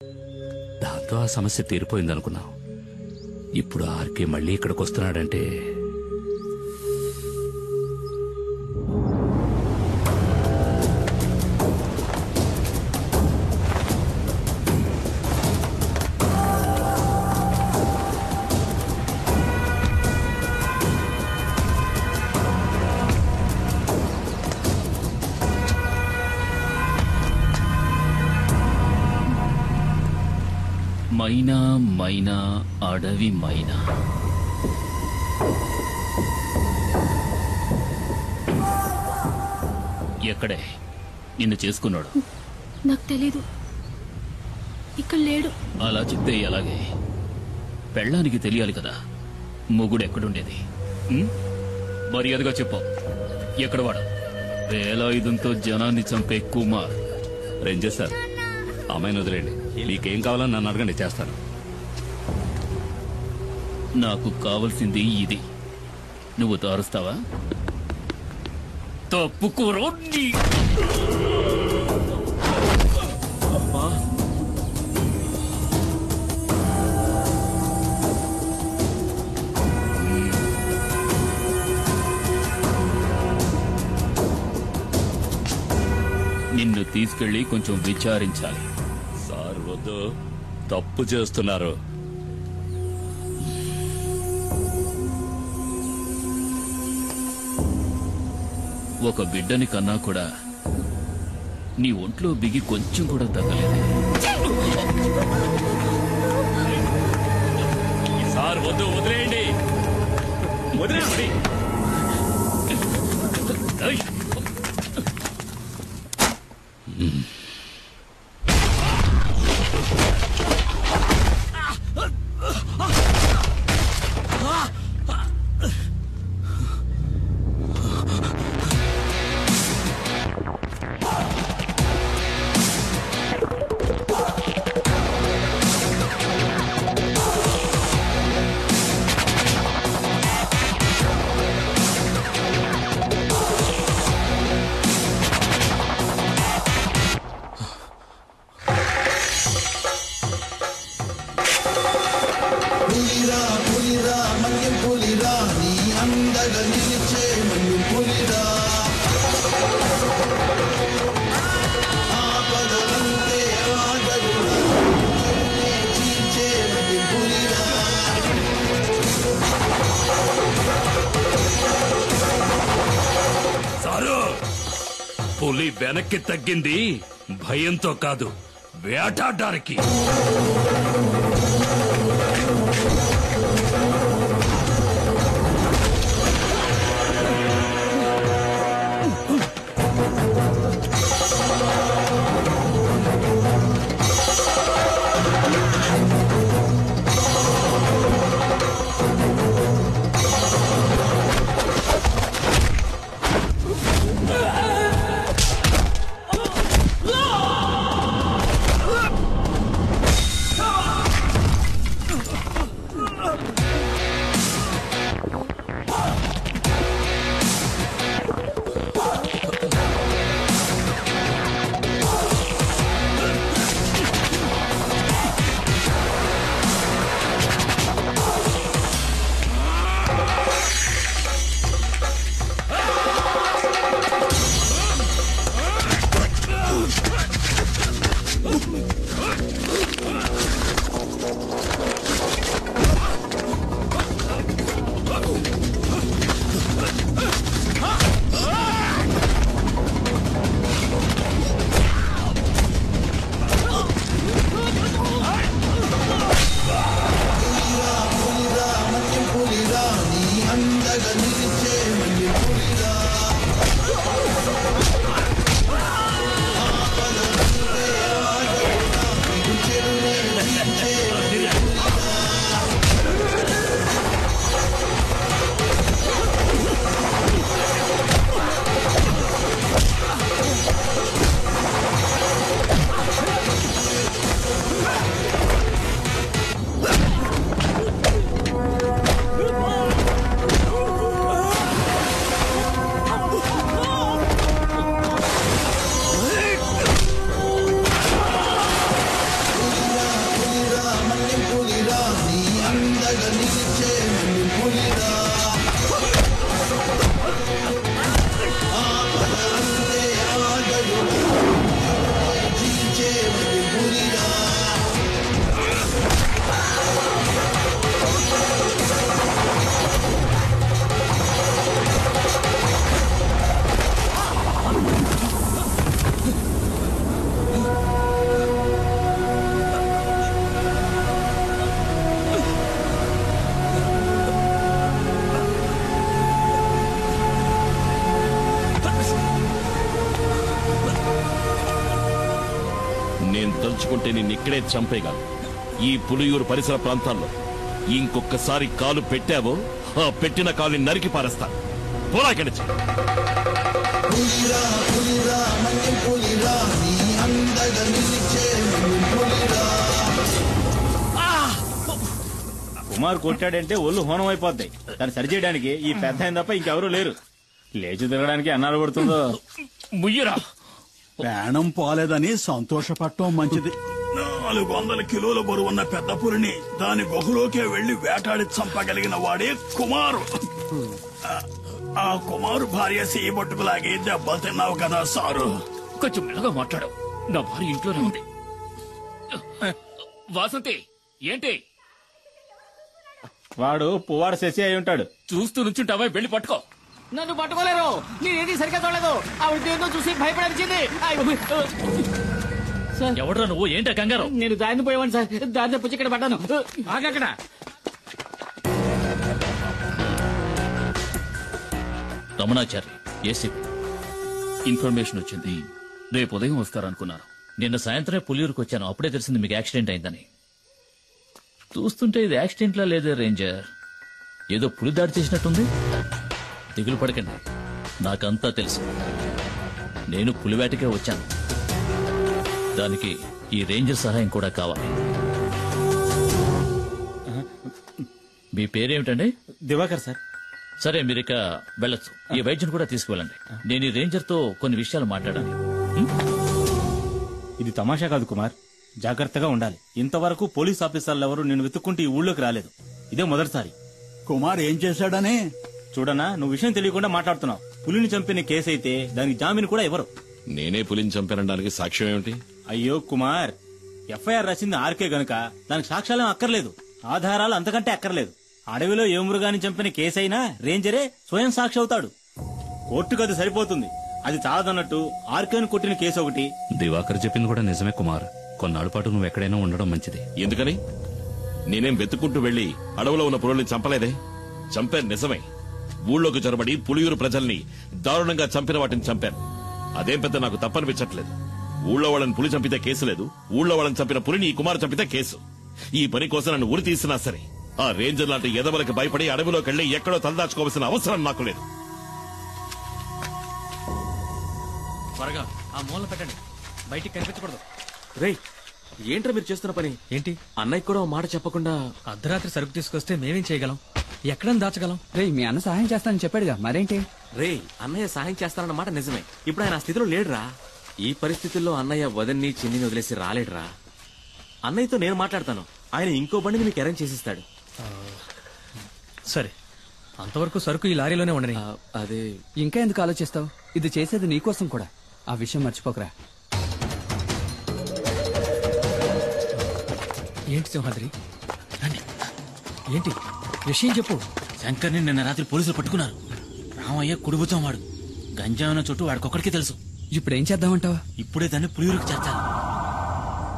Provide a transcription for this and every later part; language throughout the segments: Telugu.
దాంతో ఆ సమస్య తీరిపోయిందనుకున్నాం. ఇప్పుడు ఆర్కే మళ్ళీ ఇక్కడికి వస్తున్నాడంటే మైనా మైనా అడవి మైనా. ఎక్కడే నిన్ను చేసుకున్నాడు? నాకు తెలీదు, ఇక్కడ లేడు. అలా చెప్తే ఎలాగే? పెళ్ళానికి తెలియాలి కదా మొగుడు ఎక్కడుండేది. మర్యాదగా చెప్పు, ఎక్కడ వాడు? వేలాయుధంతో జనాన్ని చంపే కుమార్. రేంజర్ సార్, అమ్మాయిని వదిలేండి. మీకేం కావాలని నన్ను అడగండి, చేస్తాను. నాకు కావలసింది ఇది. నువ్వు తారుస్తావా? తప్పుకోరో. నిన్ను తీసుకెళ్లి కొంచెం విచారించాలి. సార్ వద్దు, తప్పు చేస్తున్నారు. ఒక బిడ్డని కన్నా కూడా నీ ఒంట్లో బిగి కొంచెం కూడా తగ్గలేదు. సార్ వద్దు, వదిలేయండి. వదిలేయండి. పులి వెనక్కి తగ్గింది భయంతో కాదు, వేటాడడానికి. నేను తలుచుకుంటే నిన్నిక్కడే చంపేయగలను. ఈ పులియూరు పరిసర ప్రాంతాల్లో ఇంకొకసారి కాలు పెట్టావో ఆ పెట్టిన కాలుని నరికి పారేస్తాను. పోలా ఇక్కడి నుంచి. కుమార్ కొట్టాడంటే ఒళ్ళు హోనం అయిపోద్ది. దాన్ని సరిచేయడానికి ఈ పెద్ద ఆయన తప్ప ఇంకెవరూ లేరు. లేచి తిరగడానికి అన్నాడు పడుతుందో. ముయ్యరా, ప్రాణం పోలేదని సంతోషపడటం మంచిది. 400 కిలోల బరువున్న పెద్ద పులిని దాని గుహలోకే వెళ్లి వేటాడి చంపగలిగిన వాడే కుమారు. ఆ కుమారు భార్య సీబొట్టుకులాగి దెబ్బలు తిన్నావు కదా సారు. కొంచెం మెల్లగా మాట్లాడు. నా భార్య ఇంట్లోనే ఉంది. వాసంతి, ఏంటి వాడు పువ్వాడు శశి అయి ఉంటాడు. చూస్తూ నుంచుంటావా? వెళ్ళి పట్టుకో. నన్ను పట్టుకోలేరు. నేనేది సరిగ్గా చూడలేదు. ఆవిడ దేంతో చూసి భయపడాల్సింది. ఎవడ్రా నువ్వు? ఏంటా కంగారు? నేను దారిని పోయేవాడిని సార్. దారి పుచ్చి ఇక్కడ పడ్డాను. ఆగక్కడ. రమణాచారి, ఏసీపీ. ఇన్ఫర్మేషన్ వచ్చింది. రేపు ఉదయం వస్తారనుకున్నాను. నిన్న సాయంత్రమే పులియూరుకు వచ్చాను. అప్పుడే తెలిసింది మీకు యాక్సిడెంట్ అయిందని. చూస్తుంటే ఇది యాక్సిడెంట్ లా లేదే రేంజర్. ఏదో పులి దాడి చేసినట్టుంది. దిగులు పడకండి, నాకంతా తెలుసు. నేను పులివేటకే వచ్చాను. దానికి ఈ రేంజర్ సహాయం కూడా కావాలి. మీ పేరేమిటండి? దివాకర్ సార్. సరే, మీరిక వెళ్ళొచ్చు. ఈ వైద్యుని కూడా తీసుకువెళ్ళండి. నేను ఈ రేంజర్ తో కొన్ని విషయాలు మాట్లాడాలి. ఇది తమాషా కాదు కుమార్, జాగ్రత్తగా ఉండాలి. ఇంతవరకు పోలీస్ ఆఫీసర్లు ఎవరు నిన్ను వెతుక్కుంటూ ఈ ఊళ్ళోకి రాలేదు. ఇదే మొదటిసారి. కుమార్ ఏం చేశాడని? చూడనా, నువ్వు విషయం తెలియకుండా మాట్లాడుతున్నావు. పులిని చంపిన కేసు అయితే దానికి జామీన్ కూడా ఇవ్వరు. నేనే పులిని చంపానడానికి సాక్ష్యం ఏమిటి? అయ్యో కుమార్, ఎఫ్ఐఆర్ రాసింది ఆర్కే గనుక దానికి సాక్ష్యాలేం అక్కర్లేదు, ఆధారాలు అంతకంటే అక్కర్లేదు. అడవిలో ఏ మృగాన్ని చంపిన కేసైనా రేంజరే స్వయం సాక్షి అవుతాడు. కోర్టుకు అది సరిపోతుంది. అది చాలదన్నట్టు ఆర్కేను కొట్టిన కేసు ఒకటి. దివాకర్ చెప్పింది కూడా నిజమే కుమార్. కొన్నాళ్ళ పాటు నువ్వు ఎక్కడైనా ఉండడం మంచిది. ఎందుకని? నేనేం వెతుక్కుంటూ వెళ్లి అడవులో ఉన్న పులుల్ని చంపలేదే. చంపాను నిజమే. ఊళ్ళోకి చొరబడి పులియూరు ప్రజల్ని దారుణంగా చంపిన వాటిని చంపాను. అదేం పెద్ద నాకు తప్పనిపించట్లేదు. ఊళ్ళో వాళ్ళని పులి చంపితే కేసు లేదు, ఊళ్ళో వాళ్ళని చంపిన పులిని ఈ కుమారు చంపితే కేసు. ఈ పని కోసం నన్ను ఉరి తీసినా సరే ఆ రేంజర్ లాంటి ఎదవలకు భయపడి అడవిలోకి వెళ్లి ఎక్కడో తలదాచుకోవాల్సిన అవసరం నాకు లేదు. త్వరగా ఆ మూల పెట్టండి, బయటికి కనిపించకూడదు. రేయ్, ఏంట్రా మీరు చేస్తున్న పని? ఏంటి? అన్నయ్య కూడా ఓ మాట చెప్పకుండా అర్ధరాత్రి సరుకు తీసుకొస్తే మేమేం చేయగలం? ఎక్కడని దాచగలం? రేయ్, మీ అన్న సహాయం చేస్తానని చెప్పాడుగా, మరేంటి? రేయ్, అన్నయ్య సహాయం చేస్తానన్న మాట నిజమే. ఇప్పుడు ఆయన ఆ స్థితిలో లేడురా. ఈ పరిస్థితుల్లో అన్నయ్య వదన్ని చిన్నిని వదిలేసి రాలేడురా. అన్నయ్యతో నేను మాట్లాడతాను. ఆయన ఇంకో బండిని మీకు అరేంజ్ చేసిస్తాడు. సరే, అంతవరకు సరుకు ఈ లారీలోనే ఉండని. అదే ఇంకా ఎందుకు ఆలోచిస్తావు? ఇది చేసేది నీకోసం కూడా. ఆ విషయం మర్చిపోకరా. ఏంటి సింహాద్రి? రండి. ఏంటి విషయం చెప్పు. శంకర్ని నిన్న రాత్రి పోలీసులు పట్టుకున్నారు. రామయ్య కుడిబుతం వాడు. గంజా ఉన్న చోటు వాడికొక్కడికే తెలుసు. ఇప్పుడు ఏం చేద్దామంటావా? ఇప్పుడే దాన్ని పులియూరుకు చేర్చాలి.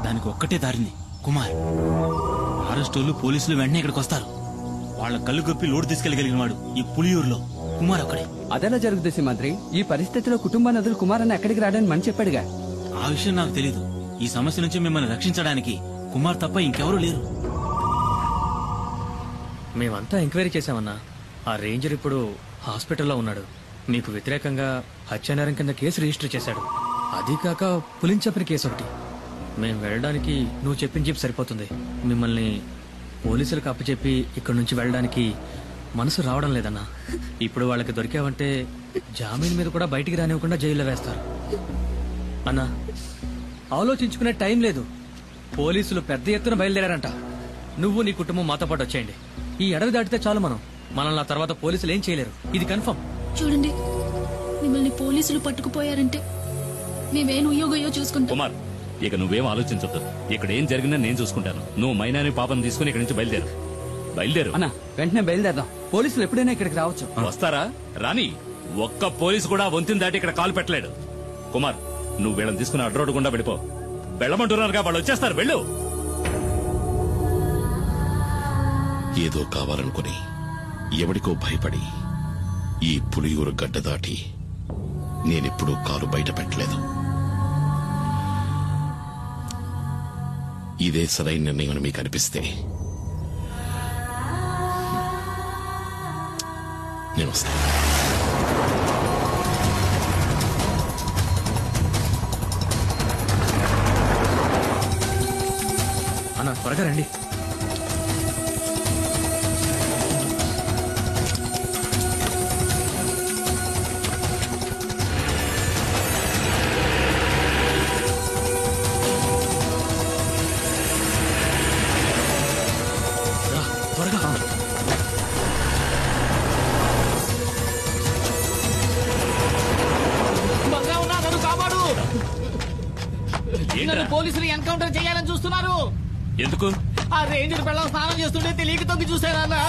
దానికి ఒక్కటే దారింది, కుమార్. అరెస్టోళ్ళు పోలీసులు వెంటనే ఇక్కడికి వస్తారు. వాళ్ళ కళ్ళు గొప్పి లోడు తీసుకెళ్లగలిగిన వాడు ఈ పులియూరులో కుమార్ ఒక్కడే. అదెలా జరుగుతుంది సింహాద్రి? ఈ పరిస్థితిలో కుటుంబాన్ని వదిలి కుమార్ అన్న ఎక్కడికి రాడని మని చెప్పాడుగా. ఆ విషయం నాకు తెలీదు. ఈ సమస్య నుంచి మిమ్మల్ని రక్షించడానికి కుమార్ తప్ప ఇంకెవరూ లేరు. మేమంతా ఎంక్వైరీ చేశామన్నా. ఆ రేంజర్ ఇప్పుడు హాస్పిటల్లో ఉన్నాడు. మీకు వ్యతిరేకంగా హత్యానేరం కింద కేసు రిజిస్టర్ చేశాడు. అది కాక పులిని చంపిన కేసు ఒకటి. మేము వెళ్ళడానికి నువ్వు చెప్పిన జీప్ సరిపోతుంది. మిమ్మల్ని పోలీసులకు అప్పచెప్పి ఇక్కడి నుంచి వెళ్ళడానికి మనసు రావడం లేదన్నా. ఇప్పుడు వాళ్ళకి దొరికావంటే జామీన్ మీద కూడా బయటికి రానివ్వకుండా జైల్లో వేస్తారు. అన్నా, ఆలోచించుకునే టైం లేదు. పోలీసులు పెద్ద ఎత్తున బయలుదేరారంట. నువ్వు నీ కుటుంబం మాతో పాటు వచ్చేయండి. ఈ అడవి దాటితే చాలు మనల్ని ఆ తర్వాత పోలీసులు ఏం చేయలేరు. ఇది కన్ఫర్మ్. చూడండి, మిమ్మల్ని పోలీసులు పట్టుకుపోయారంటే మేమేం ఉయ్యోగయ్యో చూసుకుంటాం. కుమార్, ఇక నువ్వేం ఆలోచించొద్దు. ఇక్కడ ఏం జరిగిందని నేను చూసుకుంటాను. నువ్వు మైనాని పాపను తీసుకుని ఇక్కడి నుంచి బయలుదేరు. అన్నా వెంటనే బయలుదేరదాం. పోలీసులు ఎప్పుడైనా ఇక్కడికి రావచ్చు. వస్తారా? రాని. ఒక్క పోలీసు కూడా వంతిని దాటి ఇక్కడ కాలు పెట్టలేడు. కుమార్, నువ్వు వీళ్ళని తీసుకుని అడ్రోడ్ గుండా వెళ్ళిపో. వెళ్ళమంటున్నారుగా, వాళ్ళు వచ్చేస్తారు. వెళ్ళు. ఏదో కావాలనుకుని ఎవడికో భయపడి ఈ పులియూరు గడ్డ దాటి నేనెప్పుడూ కాలు బయట పెట్టలేదు. ఇదే సరైన నిర్ణయం మీకు అనిపిస్తే నేను వస్తాను. అన్న త్వరగా రండి. త్వరగా. బంగా ఉన్నా, నన్ను కాపాడు. నన్ను పోలీసులు ఎన్కౌంటర్ చేయాలని చూస్తున్నారు. ఎందుకు? ఆ రేంజర్ పిల్లలు స్నానం చేస్తుంటే తెలియక తొంగి చూసానన్నా.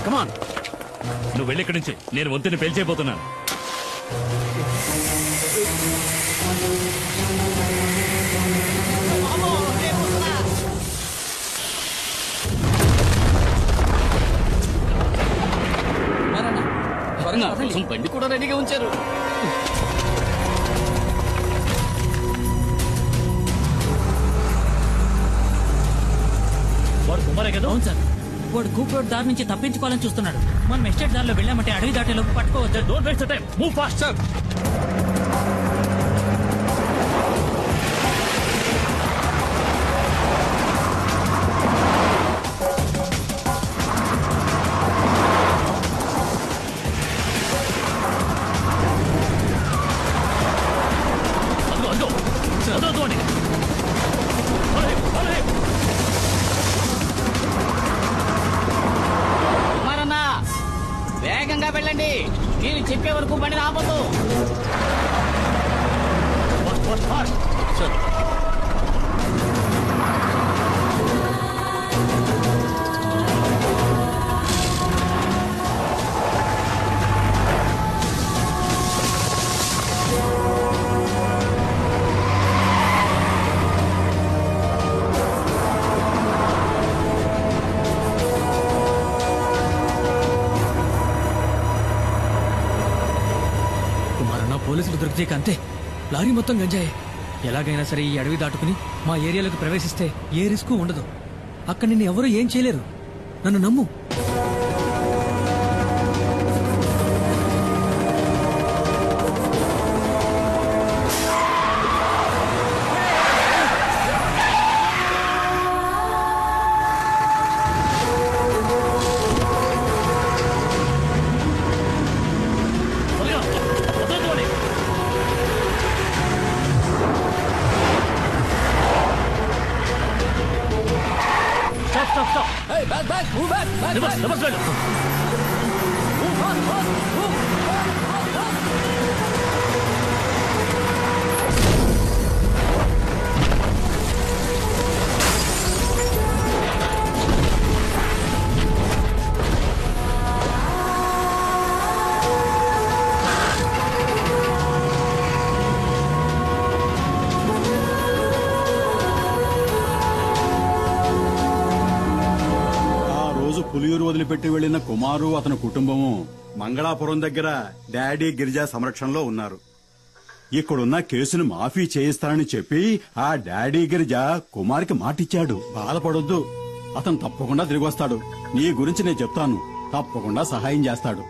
కమాన్, నువ్వు వెళ్ళి ఇక్కడి నుంచి. నేను వంతిని పేల్చేయబోతున్నాను. బండి కూడా రెడీగా ఉంచారు. వాడు కుమారే కదా? అవును సార్. వాడు కూప్ రోడ్ దారి నుంచి తప్పించుకోవాలని చూస్తున్నాడు. మనం ఎస్టేట్ దారిలో వెళ్ళామంటే అడవి దాటేలోపు పట్టుకోవచ్చు. Don't waste time, move fast sir. కుమారన్నా, వేగంగా వెళ్ళండి. నేను చెప్పే వరకు బండి ఆపొద్దు. పోలీసులు దొరికితే అంతే. లారీ మొత్తం గంజాయే. ఎలాగైనా సరే ఈ అడవి దాటుకుని మా ఏరియాలోకి ప్రవేశిస్తే ఏ రిస్క్ ఉండదు. అక్కడ నిన్ను ఎవరూ ఏం చేయలేరు. నన్ను నమ్ము. పులియూరు వదిలిపెట్టి వెళ్లిన కుమారు అతని కుటుంబము మంగళాపురం దగ్గర డాడీ గిరిజా సంరక్షణలో ఉన్నారు. ఇక్కడున్న కేసును మాఫీ చేయిస్తానని చెప్పి ఆ డాడీ గిరిజా కుమార్కి మాటిచ్చాడు. బాధపడొద్దు, అతను తప్పకుండా తిరిగి వస్తాడు. నీ గురించి నేను చెప్తాను, తప్పకుండా సహాయం చేస్తాడు.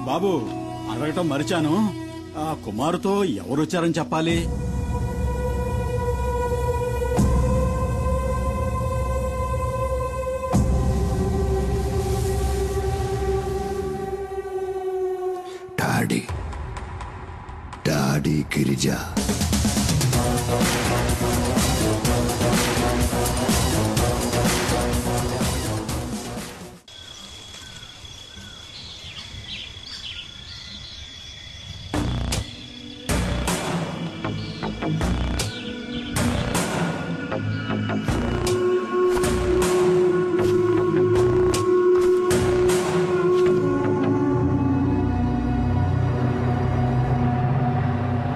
బాబు, అడగటం మరిచాను, ఆ కుమారుతో ఎవరొచ్చారని చెప్పాలి? డాడీ గిరిజా.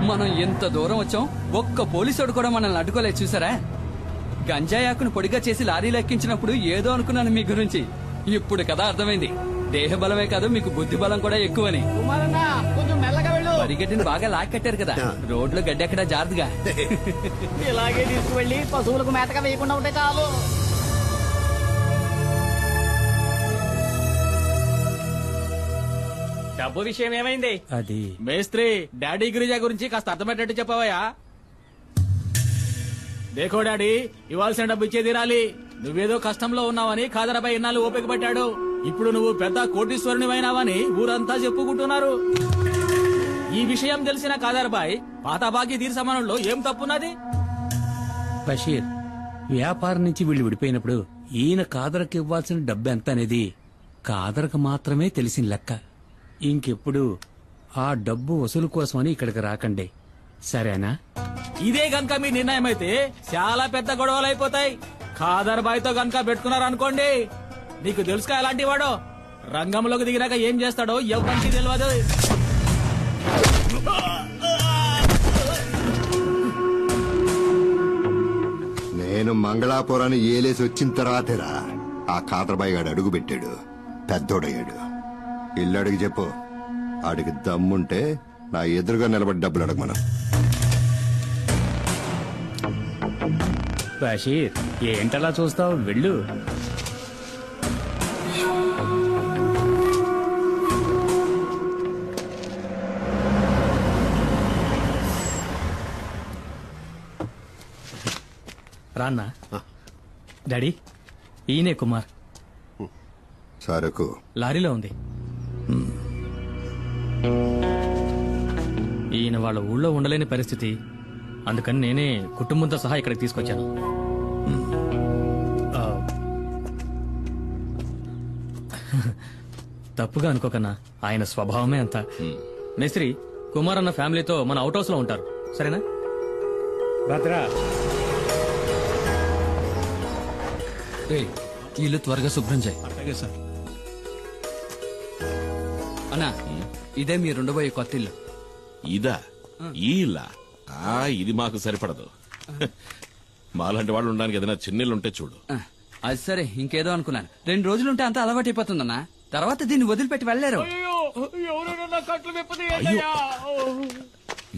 మనం ఎంత దూరం వచ్చాం, ఒక్క పోలీసుడు కూడా మనల్ని అడ్డుకోలేదు చూసారా? గంజాయాకును పొడిగా చేసి లారీలో ఎక్కించినప్పుడు ఏదో అనుకున్నాను మీ గురించి. ఇప్పుడు కదా అర్థమైంది, దేహ బలమే కాదు మీకు బుద్ధి బలం కూడా ఎక్కువని. కొంచెం మెల్లగా వెళ్ళు. పరిగెట్టిని బాగా లాక్కట్టారు కదా, రోడ్లో గడ్డి ఎక్కడా జారుదుగా. ఇలాగే తీసుకువెళ్ళి పశువులకు మేతగా వేయకుండా ఉంటే చాలు. డబ్బు విషయం ఏమైంది? అది మేస్త్రి, డాడీ గిరిజా గురించి కాస్త అర్థమయ్యేటట్టు చెప్పవయ్యా. దేఖో డాడీ, ఇవ్వాల్సిన డబ్బు ఇచ్చే తీరాలి. నువ్వేదో కష్టంలో ఉన్నావని ఖాదరాబాయ్ ఇన్నాళ్ళు ఓపిక పట్టాడు. ఇప్పుడు నువ్వు పెద్ద కోటీశ్వరునివైనావని ఊరంతా చెప్పుకుంటున్నారు. ఈ విషయం తెలిసిన ఖాదరాబాయ్ పాత బాకీ తీర్సమానంలో ఏం తప్పున్నది? బషీర్, వ్యాపారం నుంచి వీళ్ళు విడిపోయినప్పుడు ఈయన కాదరకు ఇవ్వాల్సిన డబ్బు ఎంత అనేది కాదరకు మాత్రమే తెలిసిన లెక్క. ఇంకెప్పుడు ఆ డబ్బు వసూలు కోసమని ఇక్కడికి రాకండి, సరేనా? ఇదే గనక మీ నిర్ణయం అయితే చాలా పెద్ద గొడవలు అయిపోతాయి. ఖాదర్ బాయ్ తో గనక పెట్టుకున్నారనుకోండి, నీకు తెలుసుగా ఎలాంటి వాడో. రంగంలోకి దిగినాక ఏం చేస్తాడో ఎవరికి తెలియదు. నేను మంగళాపురాన్ని ఏలేసి వచ్చిన తర్వాతేరా ఆ ఖాదర్బాయి గాడు అడుగు పెట్టాడు, పెద్దోడయ్యాడు. ఇల్లు అడిగి చెప్పు, ఆడికి దమ్ముంటే నా ఎదురుగా నిలబడి డబ్బులు అడగమను. బషీర్, ఏంటలా చూస్తావు, వెళ్ళు. రాన్నా. డాడీ, ఈయనే కుమార్. సరకు లారీలో ఉంది. ఈయన వాళ్ళ ఊళ్ళో ఉండలేని పరిస్థితి, అందుకని నేనే కుటుంబంతో సహా ఇక్కడికి తీసుకొచ్చాను. తప్పుగా అనుకోకన్నా, ఆయన స్వభావమే అంత. మేస్త్రి, కుమార్ అన్న ఫ్యామిలీతో మన అవుట్ హౌస్ లో ఉంటారు, సరేనా? భద్రా, ఇల్లు త్వరగా శుభ్రం చేయి. అలాగే సార్. అన్నా, ఇదే మీరు ఉండబోయే కొత్త ఇల్లు. ఇదా? ఈ ఇల్లా? ఇది మాకు సరిపడదు. మాలాంటి వాళ్ళు ఉండడానికి ఏదైనా చిన్నిల్లు ఉంటే చూడు. అది సరే, ఇంకేదో అనుకున్నాను. 2 రోజులుంటే అంతా అలవాటు అయిపోతుందన్నా, తర్వాత దీన్ని వదిలిపెట్టి వెళ్లారు.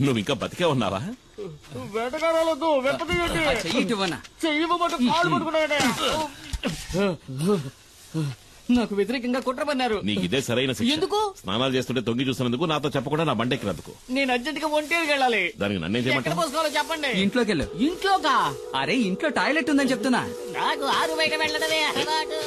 నువ్వు ఇంకా బతికే ఉన్నావా? వేటగారాలొద్దు, వెప్పదీయండి. చెయ్యమంటే కాళ్ళు పట్టుకున్నాడే. నాకు వ్యతిరేకంగా కుట్ర పన్నారు. నీకు ఇదే సరైన శిక్ష. ఎందుకు? స్నానాలు చేస్తుంటే తొంగి చూసినందుకు, నాతో చెప్పకుండా నా బండెక్కినందుకు. నేను అర్జెంట్ గా ఒంటేరికి వెళ్ళాలి. దానికి నన్నేం ఎక్కడ చేయమంటావు? పోసుకోవాలో చెప్పండి. ఇంట్లోకి వెళ్ళు. ఇంట్లోకా? అరే, ఇంట్లో టాయిలెట్ ఉందని చెప్తున్నా. నాకు ఆరు బయట వెళ్ళడమే అలవాటు.